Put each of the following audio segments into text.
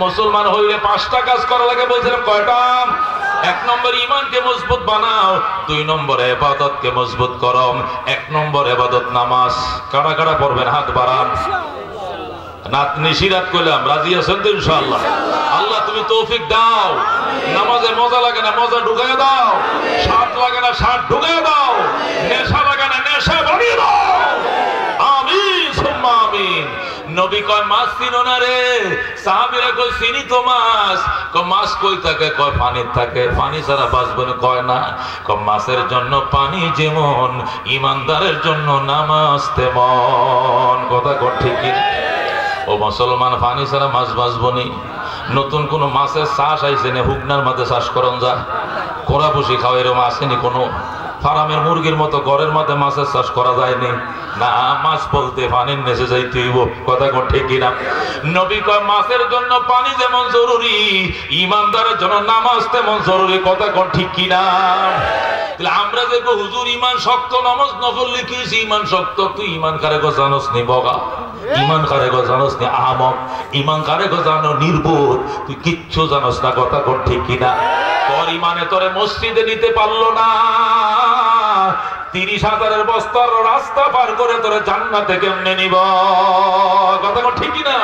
মুসলমান হইলে 5টা কাজ করা লাগে বলছিলাম। কয়টা? 1 নম্বর ইমানকে মজবুত বানাও, 2 নম্বর ইবাদতকে মজবুত করো। 1 নম্বর ইবাদত নামাজ। কারা কারা পড়বেন হাত বাড়ান। নিশিরাত করলাম, রাজি আছেন তো ইনশাআল্লাহ? আল্লাহ তুমি তৌফিক দাও। নামাজে মজা লাগে না, মজা ঢুকাইয়া দাও। স্বাদ লাগে না, স্বাদ ঢুকাইয়া দাও। নেশা লাগে না, নেশা বানিয়ে দাও। আমিন সুম্মা আমিন। নবী কয় মাছ চিনো না রে? সাহাবীরা কয় চিনি তো মাছ। কয় মাছ কই থাকে? কয় পানির থাকে। পানি ছাড়া বাঁচবে না। কয় না। কয় মাছের জন্য পানি যেমন, ইমানদারের জন্য নামাজ তেমন। কথা কর ঠিক কি? ও মুসলমান, পানি ছাড়া মাছ বাঁচবনি। নতুন কোন মাছের চাষ আইছে না? হুকনার মাঝে চাষ করন যা, কোড়া বসি খাওয়া এরকম আসেনি কোনো? ফার্মের মুরগির মতো ঘরের মধ্যে মাছের চাষ করা যায়নি না। মাছ বলতে পানির নেচে যাইতে হইব। কথা কোন ঠিক কিনা? নবী কয় মাছের জন্য পানি যেমন জরুরি, ইমানদারের জন্য নামাজ তেমন জরুরি। কথা কোন ঠিক কিনা? তাহলে আমরা দেখবো হুজুর ইমান শক্ত, নামাজ নফল লিখিয়েছি। ইমান শক্ত, তুই ইমান কারে গো জানোস নি বগা? ইমান কারে গো জানোস নি আহমক? ইমান কারে গো জানো নির্বোধ? তুই কিচ্ছু জানোস না। কথা কোন ঠিক কিনা? তোর ইমানে তোরে মসজিদে নিতে পারলো না, 30,000-এর বস্তার রাস্তা পার করে তোরে জান্নাতে কেমনে নিব? কথা কোন ঠিক কিনা?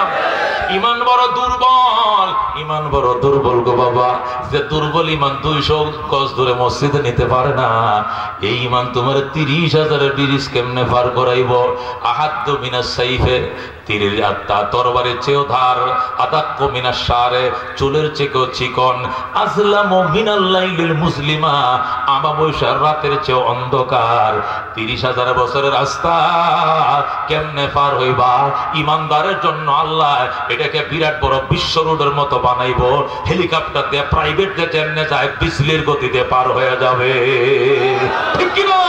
ইমান বড় দুর্বল, ইমান বড় দুর্বল গো বাবা। যে দুর্বল ইমান 200 গজ ধরে মসজিদে নিতে পারে না, এই ইমান তোমার 30,000-এর ব্রিজ কেমনে পার করাইব? আহাদ্দু মিনাস সাইফে, তীরের আত্মা তরবারের চেয়েও ধার। আদাক্কু মিনাস শারে, চুলের চেয়েও চিকন। আজলামু মিনাল লাইলিল মুসলিমা, আমাবস্যার রাতের চেয়েও অন্ধকার। 30,000 বছরের রাস্তা কেমনে পার হইবা? ইমানদারের জন্য আল্লাহ এটাকে বিরাট বড় বিশ্ব রোডের মতো বানাইবো। হেলিকপ্টার দিয়ে, প্রাইভেট দিয়ে যেমনে যায় বিজলির গতিতে পার হয়ে যাবে। ঠিক কিনা?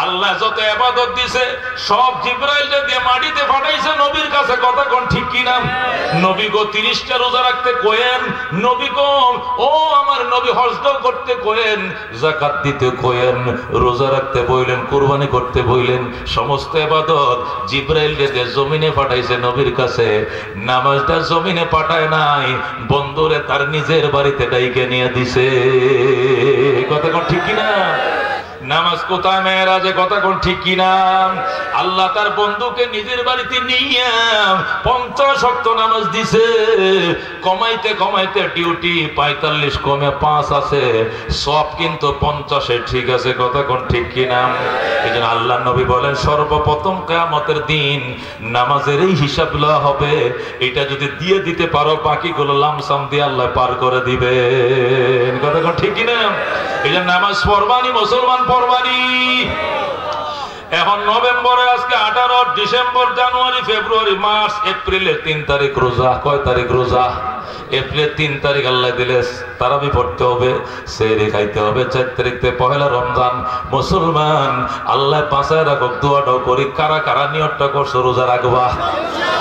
আল্লাহ যত ইবাদত দিছে সব জিবরাইল দিয়ে মাটিতে পাঠাইছে নবীর কাছে। কথা কোন ঠিক কিনা? নবী গো 30টা রোজা রাখতে কইেন। নবী গো, ও আমার নবী হজ করতে কইেন, যাকাত দিতে কইেন, রোজা রাখতে বইলেন, কুরবানি করতে বইলেন। সমস্ত ইবাদত জিবরাইল দিয়ে জমিনে পাঠাইছে নবীর কাছে। নামাজটা জমিনে পাঠায় নাই, বন্ধুরে তার নিজের বাড়িতে ডাইকে নিয়ে দিছে। কথা কোন ঠিক কিনা? নামাজ কোথায় মেরাজে? কথা কোন ঠিক কিনা? আল্লাহ তার বন্ধুকে নিজের বাড়িতে নিয়ে 50 ওয়াক্ত নামাজ দিছে। কমাইতে কমাইতে ডিউটি 45 কমে 5 আছে, সব কিন্তু 50-এ ঠিক আছে। কথা কোন ঠিক কিনা? এই জন্য আল্লাহ নবী বলেন সর্বপ্রথম কিয়ামতের দিন নামাজের এই হিসাব লওয়া হবে। এটা যদি দিয়ে দিতে পারো, বাকিগুলো লামসাম দিয়ে আল্লাহ পার করে দিবে। কথা কোন ঠিক কিনা? এই জন্য নামাজ পড়বানি মুসলমান, পড়বানি। এখন নভেম্বরে আজকে 18, ডিসেম্বর, জানুয়ারি, ফেব্রুয়ারি, মার্চ, এপ্রিলের 3 তারিখ রোজা। কয় তারিখ রোজা? এপ্রিলের 3 তারিখ আল্লাহ দিলে তারাবি পড়তে হবে, সেহরি খাইতে হবে। 4 তারিখে পহেলা রমজান। মুসলমান আল্লাহ বাঁচায় রাখুক, দোয়াটাও করি। কারা কারা নিয়তটা করছো রোজা রাখবা?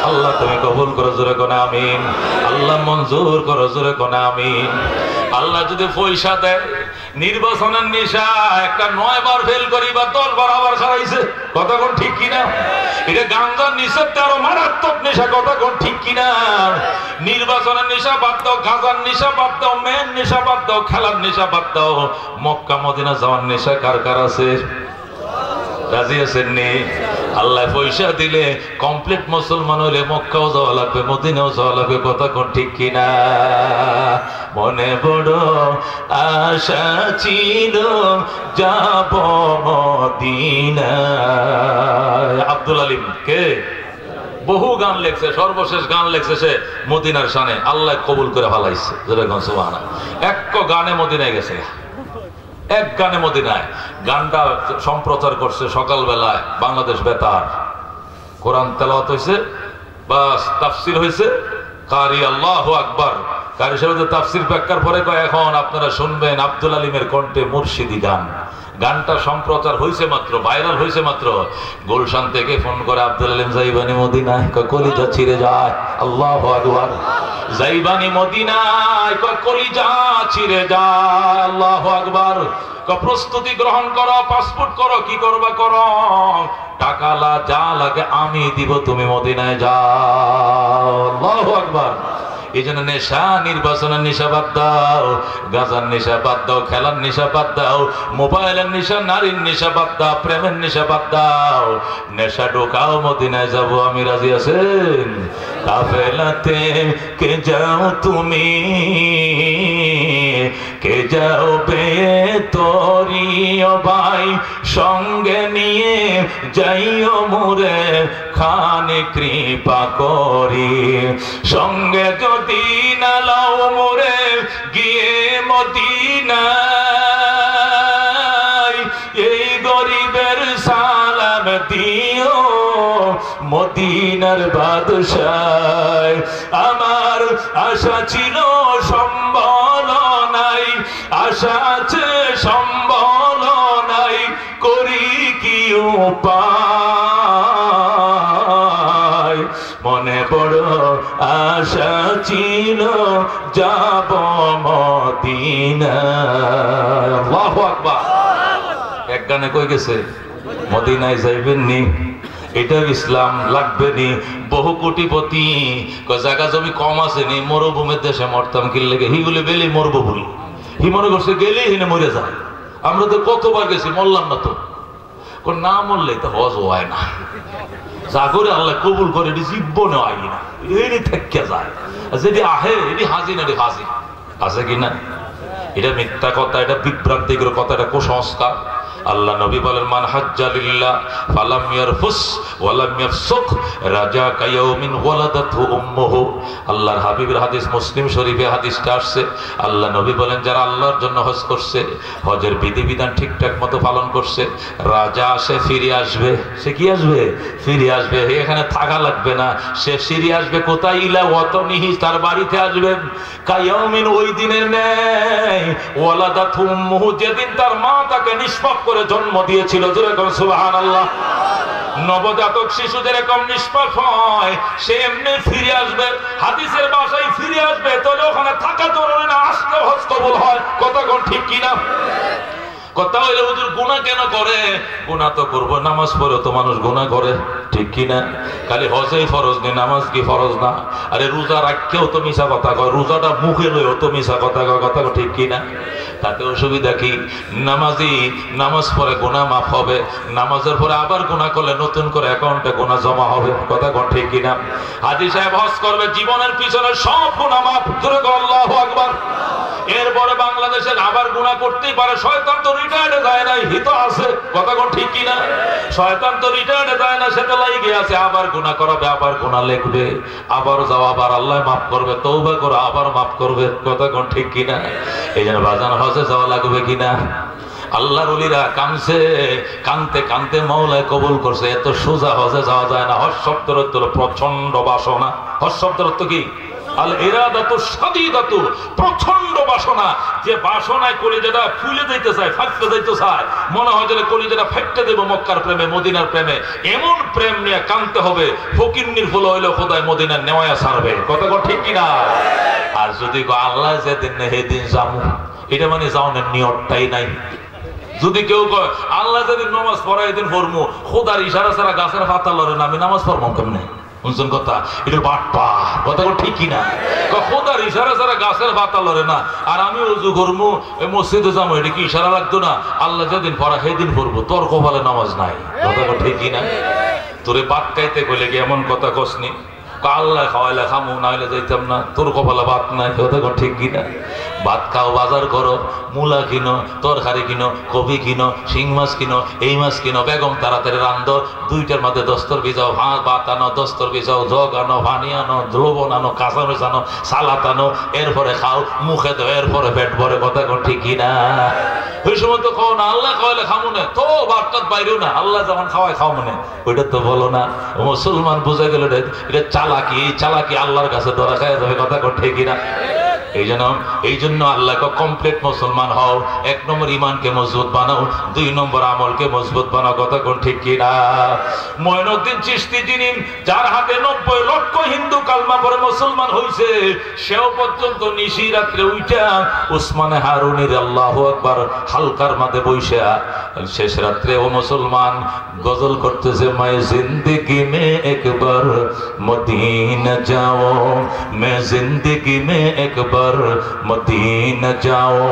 আল্লাহ তুমি কবুল করো, জোরে কোন আমিন। আল্লাহ মঞ্জুর করো, জোরে কোন আমিন। আল্লাহ যদি পয়সা দেয়, নির্বাচনের নেশা একটা 9 বার ফেল করি বা 10 বার আবার খারাইছে। কথা কোন ঠিক কিনা? এটা গাঞ্জার নিষেধ আরো মারাত্মক নেশা। কথা কোন ঠিক কিনা? নির্বাচনের নেশা বাদ দাও, গাঁজার নেশা বাদ দাও, মেয়ের নেশা বাদ দাও, খেলার নেশা বাদ দাও। মক্কা মদিনা যাওয়ার নেশা কার কার আছে? রাজি আছেন নি? আল্লাহ পয়সা দিলে কমপ্লিট মুসলমান হইলে মক্কাও যাওয়া লাগবে, মদিনাও যাওয়া লাগবে। কথা কোন ঠিক কিনা? মনে বড় আশা ছিল যাব মদিনায়। আব্দুল আলিম কে বহু গান লেখছে, সর্বশেষ গান লেখছে সে মদিনার শানে। আল্লাহ কবুল করে ফেলাইছে। সুবহানাল্লাহ। এক গানে মদিনায় গেছে, এক গানে মদিনায়। গানটা সম্প্রচার করছে সকালবেলায় বাংলাদেশ বেতার। কোরআন তেলাওয়াত হয়েছে, বাস তাফসির হয়েছে। কারি আল্লাহু আকবার, কারি সাহেব তাফসির ব্যাখ্যার পরে কয় এখন আপনারা শুনবেন আব্দুল আলিমের কণ্ঠে মুর্শিদি গান। গানটা সম্প্রচার হয়েছে মাত্র, ভাইরাল হয়েছে মাত্র। গুলশান থেকে ফোন করে আব্দুল আলিম যাইবানি মদিনায়, কলিজা ছিঁড়ে যায়। আল্লাহু আকবার। যাইবানি মদিনায়, কলিজা ছিঁড়ে যায়। আল্লাহু আকবার। প্রস্তুতি গ্রহণ করো, পাসপোর্ট করো, কি করবা করো, টাকা যা লাগে আমি দিব, তুমি মদিনায় যাও। আল্লাহু আকবার। এই জন্য নেশা নির্বাচনের নেশা বাদ দাও, গাঁজার নেশা বাদ দাও, খেলার নেশা বাদ দাও, মোবাইলের নেশা, নারীর নেশা বাদ দাও, প্রেমের নেশা বাদ দাও, নেশা ঢোকাও, মদিনায় যাবো আমি, রাজি আছেন? কাফেলাতে কে যাও তুমি, কে যাও বে তোরি ও ভাই, সঙ্গে নিয়ে যাইও মোরে খানে কৃপা করি, সঙ্গে যদি না লাও মোরে গিয়ে মদিনায়, এই গরিবের সালাম দিও মদিনার বাদশাহ। আমার আশা ছিল সম্বল নাই, আশা আছে সম্বল নাই, করি কি উপায়, মনে বড় আশা ছিল যাব মদিনায়। আল্লাহু আকবার। এক গানে কই গেছে মদিনায় যাইবেন নি, এটা ইসলাম লাগবে নি, বহু কোটিপতি জায়গা জমি কম আছে নি, মরুভূমির দেশে মরতাম কি লেগে, হিগুলি বেলি মরবো বলি, হি মনে করছে গেলে হিনে মরে যায়। আমরা তো কতবার গেছি, মরলাম না তো, না মরলে তো হজ হয় না, যা করে আল্লাহ কবুল করে এটি জীবনে হয় না, এটি থেকে যায়, যেটি আহে এটি হাজি না, এটি হাজি আছে কিনা? এটা মিথ্যা কথা, এটা বিভ্রান্তিকর কথা, এটা কুসংস্কার। আল্লাহ নবী বলেন, মান হাজ্জা লিল্লাহ ফালাম ইয়ারফুস ওয়ালাম ইয়াফসুক রাজা কায়াউমিন ওয়ালাদাতহু উম্মুহু। আল্লাহর হাবিবের হাদিস, মুসলিম শরীফে হাদিসটা আসছে। আল্লাহ নবী বলেন, যারা আল্লাহর জন্য হজ করছে, হজের বিধিবিধান ঠিকঠাক মতো পালন করছে, রাজা আসে ফিরে আসবে। সে কি আসবে? ফিরে আসবে, এখানে থাকা লাগবে না, সে ফিরে আসবে কোথায়? ইলা ওয়াতনিহি, তার বাড়িতে আসবেন। কায়াউমিন, ওই দিনের নেই, ওয়ালাদাতহু উম্মুহু, যেদিন তার মা তাকে নিষ্পাপ করে জন্ম দিয়েছিল। যেরকম সুবহানাল্লাহ, নবজাতক শিশু যেরকম নিষ্পাপ হয়, সে এমনি ফিরে আসবে, হাদিসের ভাষায় ফিরে আসবে। তাহলে ওখানে থাকা জরুরি না, আসলে হজ কবুল হয়। কথা কোন ঠিক কিনা? কথা হইলে হুজুর গুনাহ কেন করে? গুনাহ তো করবো, নামাজ পড়ে তো মানুষ গুনাহ করে, ঠিক কিনা? খালি হজেই ফরজ নেই, নামাজ কি ফরজ না? আরে রোজা রাখকেও তো মিশা কথা কয়, রোজাটা মুখে লইও তো মিশা কথা কয়, কথা ঠিক কিনা? তাতে অসুবিধা কি? নামাজি নামাজ পড়ে গুনাহ মাফ হবে, নামাজের পরে আবার গুনাহ করলে নতুন করে অ্যাকাউন্টে গুনাহ জমা হবে। কথা কোন ঠিক কিনা? হাজী সাহেব হজ করবে, জীবনের পিছনে সব গুনাহ মাফ। আল্লাহু আকবার। এরপরে বাংলাদেশে আবার গুনাহ করতেই পারে, শয়তান তো রিটায়ার্ডে যায় নাই, হিত আছে। কথা কোন ঠিক কিনা? শয়তান তো রিটায়ার্ডে যায় না, সেটা লাইগে আছে, আবার গুনাহ করাবে, আবার গুনাহ লিখবে, আবার যাও, আবার আল্লাহ মাফ করবে, তওবা করো, আবার মাফ করবে। কথা কোন ঠিক কিনা? এই জন্য বাজান হজে যাওয়া লাগবে কিনা? আল্লাহর ওলিরা কানছে, কানতে কানতে মাওলায় কবুল করছে। এত সোজা হজে যাওয়া যায় না। হজ শব্দের অর্থ হলো প্রচন্ড বাসনা। হজ শব্দের অর্থ কি? আল ইরাদাতু শাদীদাতু, প্রচন্ড বাসনা। যে বাসনায় কলিজাটা ফুলে যাইতে চায়, ফাটতে যাইতে চায়, মনে হয় যে কলিজাটা ফাটতে দেব মক্কার প্রেমে, মদিনার প্রেমে। এমন প্রেম নিয়ে কানতে হবে, ফকিন্নির ফুল হইলো খোদায় মদিনার নেওয়া ছাড়বে। কথা ঠিক কিনা? আর যদি আল্লাহ যেদিন না সেদিন যাবো, এটা মানে যাওয়ার নিয়তটাই নাই। যদি কেউ কয় আল্লাহ যেদিন নামাজ পড়াই দিন পড়বো, খোদার ইশারা ছাড়া গাছের পাতা লড়ে না, আমি নামাজ পড়বো কেমনে? শুনছেন কথা? এটা বাটপা। কথা ঠিক কিনা? খোদার ইশারা ছাড়া গাছের পাতা লড়ে না, আর আমি উজু করবো, মসজিদে যাবো, এটা কি ইশারা লাগতো না? আল্লাহ যেদিন পড়া সেদিন পড়বো, তোর কপালে নামাজ নাই। কথা ঠিক কিনা? তোরে বাদ খাইতে কইলে কি এমন কথা কসনি? আল্লাহ খাওয়াইলে খামু, না হইলে যাইতাম না, তোর কপালে ভাত নাই। কথা ঠিক কিনা? ভাত খাও, বাজার করো, মূলা কিনো, তরকারি কিনো, কপি কিনো, শিং মাছ কিনো, এই মাছ কিনো, বেগম তাড়াতাড়ি রান্ধো, দুইটার মধ্যে দস্তর ভিজাও, ভাত আনো, দস্তর ভিজাও, জগ আনো, পানি আনো, লবণ আনো, কাঁচামরিচ আনো, সালাদ আনো, এরপরে খাও, মুখে দাও, এরপরে পেট ভরে। কথা ঠিক কিনা? ওই সময় তো খাও না, আল্লাহ খাওয়াইলে খামু না, তো ভাতটাত বাইরেও না, আল্লাহ যখন খাওয়াই খাও মনে, ওইটা তো বলো না। মুসলমান বুঝে গেল এটা চালাকি, এই চালাকি আল্লাহর কাছে ধরা খায় যাবে। কথা ঠিক কিনা? এই জন্য আল্লাহকে কমপ্লিট মুসলমান হও। 1 নম্বর ইমানকে মজবুত বানাও, 2 নম্বর আমলকে মজবুত বানাও। কথা কোন ঠিক কিনা? মঈনুদ্দিন চিশতি যিনি, যার হাতে 90 লক্ষ হিন্দু কালমা পড়ে মুসলমান হইছে, সেও পর্যন্ত নিশি রাত্রে উঠা উসমানে হারুনির আল্লাহু আকবার হালকার মাঝে বইসা শেষ রাত্রে ও মুসলমান গজল করতেছে, मैं जिंदगी में एक बार मदीना जाओ, मैं जिंदगी में एक बार मदीना जाओ,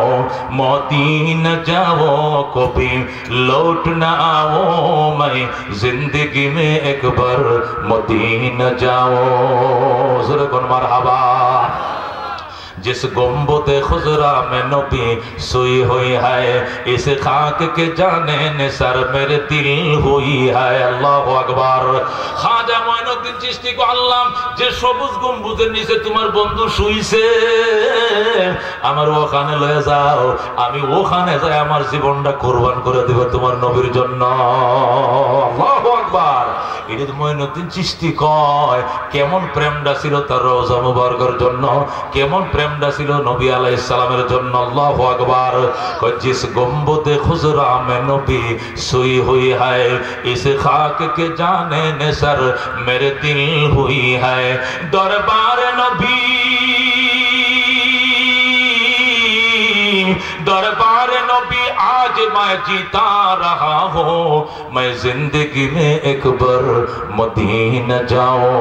मदीना जाओ कभी लौट ना आओ, मैं जिंदगी में एक बार मदीना जाओ। ज़रा कौन मरहबा। जिस गुंबद खुजरा में नबी सोई हुई है, इस खाक के जाने ने सर मेरे दिल हुई है। अल्लाहु আকবার। খাজা মঈনুদ্দিন চিশতি কো আল্লাহ, যে সবুজ গম্বুজের নিচে তোমার বন্ধু শুইছে, আমার ওখানে লয়ে যাও, আমি ওখানে যাই আমার জীবনটা কুরবান করে দেব তোমার নবীর জন্য। আল্লাহু আকবার। এটা মঈনুদ্দিন চিশতি কয় কেমন প্রেমটা ছিল তার রওজা মুবারকের জন্য, কেমন প্রেমটা ছিল নবী আলাইহিস সালামের জন্য। আল্লাহু আকবার। কয় জিস গুম্বদে খুজরা মে নবী সোই হুই है, इस खाक के जाने ने सर मेरे दिल हुई है, दरबार नबी दरबार नबी आज मैं जीता रहा हूँ, मैं जिंदगी में एक बार मदीना जाओ,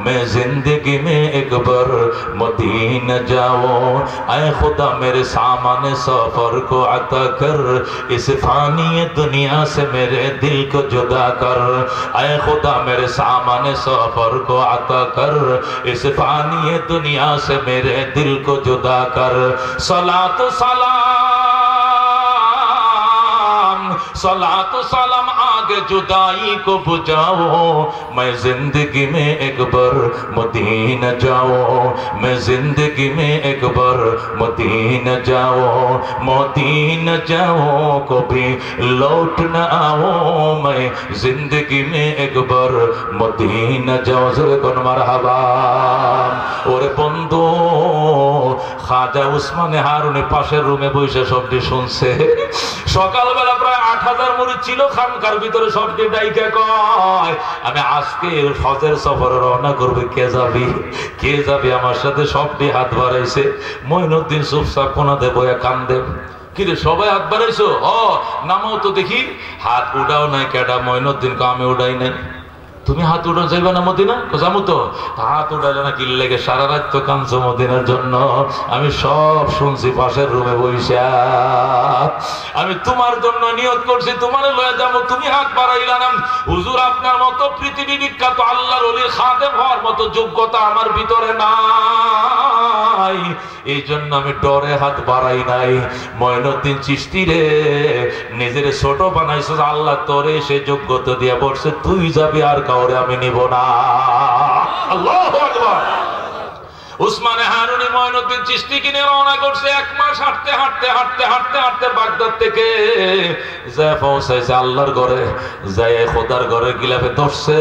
मैं जिंदगी में एक बार मदीना जाओ। ऐ खुदा मेरे सामाने सफर को अता कर, इस फानी दुनिया से मेरे दिल को जुदा कर। ऐ खुदा मेरे सामाने सफर को अता कर, इस फानी दुनिया से मेरे दिल को जुदा कर। सलात सलातो सलाम आगे जुदाई को बुझाओ, मैं जिंदगी में एक बार मदीना जाओ, मैं जिंदगी में एक बार मदीना जाओ, मदीना जाओ कभी लौट न आओ, मैं जिंदगी में एक बार मदीना जाओ। ज़रा कौन मरहबा। ওরে বন্ধু, খাজা উসমানে হারুনি পাশের রুমে বসে সবটি শুনছে। সকালবেলা প্রায় 8000 মুরিদ ছিল খানকার ভিতরে, সবটি ডাইকা কয় আমি আজকে ফজর সফরে রওনা করবে, কে যাবি কে যাবি আমার সাথে? সবটি হাত বাড়াইছে। মঈনুদ্দিন চুপচাপ কোনাতে বইয়া কান্দে। কিরে সবাই হাত বাড়াইছো? ও নামাও তো দেখি। হাত উঠাও নাই কেডা? মঈনুদ্দিন কে আমি উঠাই নাই। তুমি হাত উঠান যাইবা না মদিনা? যাবো তো। হাত উঠাইলে না কি লেগে সারা রাত তো কাঁদছো মদিনার জন্য। আমি সব শুনছি পাশের রুমে বইসা। আমি তোমার জন্য নিয়ত করছি, তোমার লয়ে যাবো, তুমি হাত বাড়াইলা না। হুজুর আপনার মতো পৃথিবী বিখ্যাত আল্লাহর ওলির খাদেম হওয়ার মতো যোগ্যতা আমার ভিতরে নাই, এই জন্য আমি ডরে হাত বাড়াই নাই। মঈনুদ্দিন চিশতি রে, নিজের ছোট বানাইছো, আল্লাহ তোরে সে যোগ্যতা দিয়ে বলছে তুই যাবি, আর কাউরে আমি নিব না। আল্লাহু আকবার। উসমানে হারুনি মঈনুদ্দিন চিশতি কিনে রওনা করছে। 1 মাস হাঁটতে হাঁটতে হাঁটতে হাঁটতে হাঁটতে বাগদাদ থেকে যায় পৌঁছাইছে আল্লাহর ঘরে। যায় খোদার ঘরে গিলাফে ধরছে,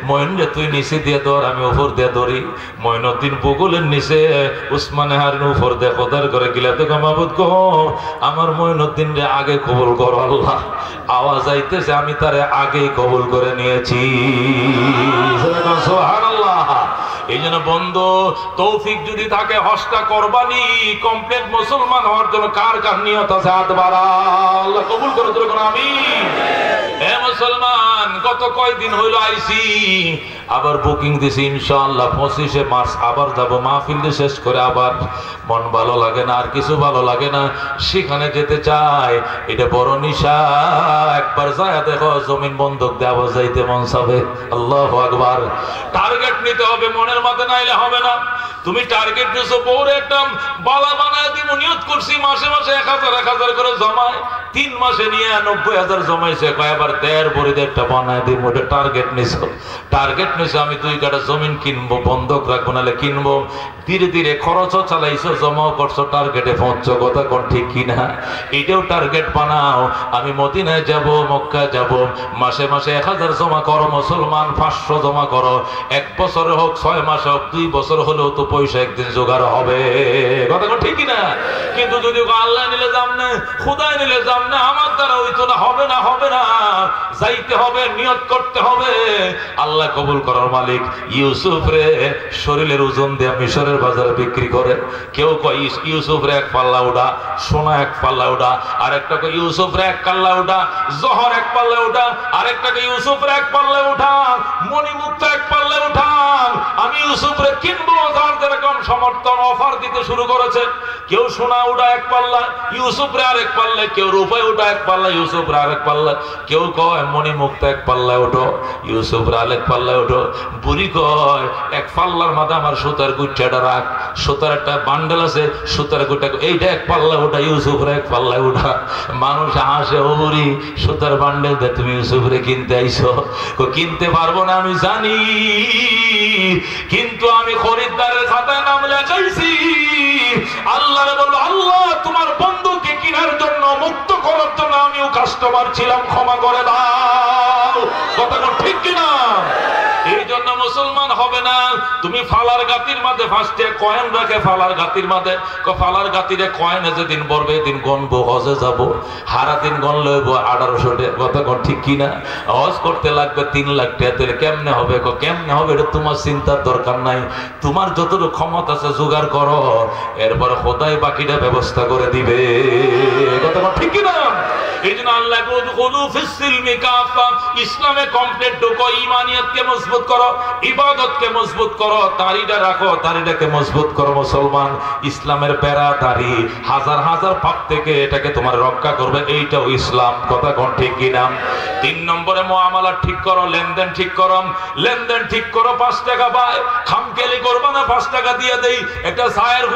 মঈন রে তুই নিচে দিয়ে ধর, আমি উপর দিয়ে ধরি। মঈনুদ্দিন বুকুলের নিচে, উসমানে হারুনি উপর দিয়ে খোদার ঘরে গিলাফে মাবুদ গো আমার মঈনুদ্দিন রে আগে কবুল করো আল্লাহ। আওয়াজ আইতেছে আমি তারে আগেই কবুল করে নিয়েছি। সুবহানাল্লাহ। এই জন্য বন্ধু, তৌফিক যদি থাকে হজটা করবানি, কমপ্লিট মুসলমান হওয়ার জন্য কার কার নিয়ত আছে হাত বাড়া, আল্লাহ কবুল করে দিল। আমিন। হে মুসলমান, গত কয়দিন হইল আইছি, আবার বুকিং দিছি ইনশাআল্লাহ 25শে মার্চ আবার যাব। মাহফিল শেষ করে আবার মন ভালো লাগে না, আর কিছু ভালো লাগে না, সেখানে যেতে চাই। এটা বড় নিশা। একবার যায় দেখো, জমিন বন্ধক দেওয়া যাইতে মন চাবে। আল্লাহু আকবার। টার্গেট নিতে হবে, মনের মাঝে নাইলে হবে না। তুমি টার্গেট দিছো বউরে একটা বালা বানায় দিব, নিয়ত করছি মাসে মাসে 1000 করে জমায়, 3 মাসে নিয়ে 90,000 জমাইছে, কয়েকবার 1.5 বড়িতে একটা বানায় দিব। ওটা টার্গেট নিছো। টার্গেট নিছো আমি 2 কাঠা জমিন কিনবো, বন্ধক রাখবো, নাহলে কিনবো। ধীরে ধীরে খরচও চালাইছো, জমাও করছো, টার্গেটে পৌঁছছো। কথা কোন ঠিক কিনা? এটাও টার্গেট বানাও, আমি মদিনায় যাব, মক্কা যাব, মাসে মাসে 1000 জমা করো মুসলমান, 500 জমা করো। 1 বছর হোক, 6 মাস হোক, 2 বছর হলেও তো পয়সা একদিন জোগাড় হবে। কথা কোন ঠিক কিনা? কিন্তু যদি আল্লাহ নিলে যাম না, খুদাই নিলে যাম না, আমার দ্বারা হইতো না, হবে না, হবে না। যাইতে হবে, নিয়ত করতে হবে। আল্লাহ কবুল করার মালিক। ইউসুফ রে শরীরের ওজন দিয়ে মিশরের বাজারে বিক্রি করে। কেউ কয় ইউসুফ রে 1 পাল্লা উঠা, সোনা 1 পাল্লা উঠা, আরেকটা কয় ইউসুফ রে 1 পাল্লা উঠা, জহর 1 পাল্লা উঠা, আরেকটাকে ইউসুফ রে 1 পাল্লা উঠা, মণিমুক্ত 1 পাল্লা উঠা। আমি ইউসুফ রে কিনবো, যার যেরকম সমর্থন অফার দিতে শুরু করেছে। কেউ সোনা উঠা 1 পাল্লা, ইউসুফ রে আরেক পাল্লা, কেউ রূপাই উঠা 1 পাল্লা, ইউসুফ রে আরেক পাল্লা, কেউ কয় মণিমুক্ত 1 পাল্লা উঠো, ইউসুফ রে আরেক পাল্লা উঠো। বুড়ি কয় 1 পাল্লার মাথা আমার সুতার গুচ্ছাটা রাখ, সুতার একটা বান্ডেল আছে, সুতার গুটা এইটা 1 পাল্লা উঠা, ইউসুফ রে 1 পাল্লা উঠা। মানুষ হাসে, ও বুড়ি সুতার বান্ডেল দিয়ে তুমি ইউসুফ রে কিনতে আইছো? কিনতে পারবো না আমি জানি, কিন্তু আমি খরিদ্দারের খাতায় নাম লেখাইছি। আল্লাহরে বলবো, আল্লাহ তোমার বন্ধুকে কেনার জন্য, মুক্ত করার জন্য আমিও কাস্টমার ছিলাম, ক্ষমা করে দাও। কথাটা ঠিক কিনা? এই জন্য মুসলমান হবে না। তুমি ফালার গাতির মাঝে 5টা কয়েন রাখে, ফালার গাতির মাঝে, ফালার গাতিরে কয়েন যেদিন বলবে এদিন গনবো, হজে যাব, হারা দিন গন লইব 1800 টাকা। কথা কোন ঠিক কিনা? হজ করতে লাগবে 3 লাখ টাকা, তাহলে কেমনে হবে? কেমনে হবে এটা তোমার চিন্তার দরকার নাই। তোমার যতটুকু ক্ষমতা আছে জোগাড় করো, এরপরে খোদাই বাকিটা ব্যবস্থা করে দিবে। কথা কোন ঠিক কিনা? এই জন্য আল্লাহ ইসলামে কমপ্লিট ঢুকো, ইমানিয়তকে মজবুত করো, ইবাদতকে মজবুত করো, দাড়িটা রাখো, দাড়িটাকে মজবুত করো। মুসলমান ইসলামের বেড়া দাড়ি হাজার হাজার পাপ থেকে এটাকে তোমার রক্ষা করবে, এইটাও ইসলাম। কথা কোন ঠিক কিনা? 3 নম্বরে মুআমালা ঠিক করো, লেনদেন ঠিক করো, লেনদেন ঠিক করো। 5 টাকা পায়, খামখেয়ালি করবা না, 5 টাকা দিয়ে দেই, একটা চায়ের